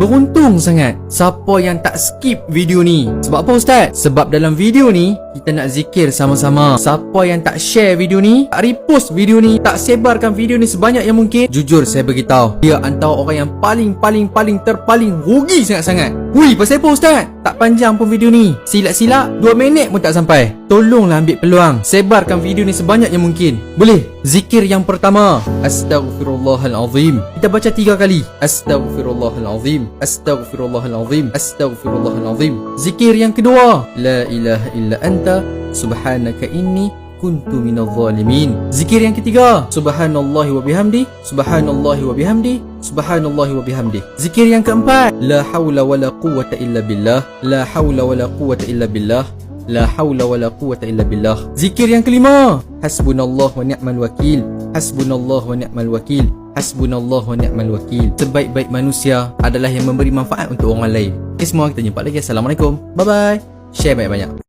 Beruntung sangat siapa yang tak skip video ni. Sebab apa Ustaz? Sebab dalam video ni kita nak zikir sama-sama. Siapa yang tak share video ni, tak repost video ni, tak sebarkan video ni sebanyak yang mungkin, jujur saya beritahu, dia antara orang yang paling rugi sangat-sangat. Hui, pasal apa Ustaz? Tak panjang pun video ni. Silap-silap 2 minit pun tak sampai. Tolonglah ambil peluang, sebarkan video ni sebanyak yang mungkin. Boleh? Zikir yang pertama, Astaghfirullahalazim. Kita baca 3 kali. Astaghfirullahalazim, Astaghfirullahalazim, Astaghfirullahalazim. Zikir yang kedua, La ilaha illa anta subhanaka inni kuntu minadh zalimin. Zikir yang ketiga, Subhanallahi wa bihamdi, Subhanallahi wa bihamdi, Subhanallahi wa bihamdi. Zikir yang keempat, La haula wala quwwata illa billah, La haula wala quwwata illa billah, La haula wala quwwata illa billah. Zikir yang kelima, Hasbunallah wa ni'mal wakil, Hasbunallah wa ni'mal wakil, Hasbunallah wa ni'mal wakil. Sebaik-baik manusia adalah yang memberi manfaat untuk orang lain. Okay, semua kita jumpa lagi. Assalamualaikum. Bye bye. Share banyak-banyak.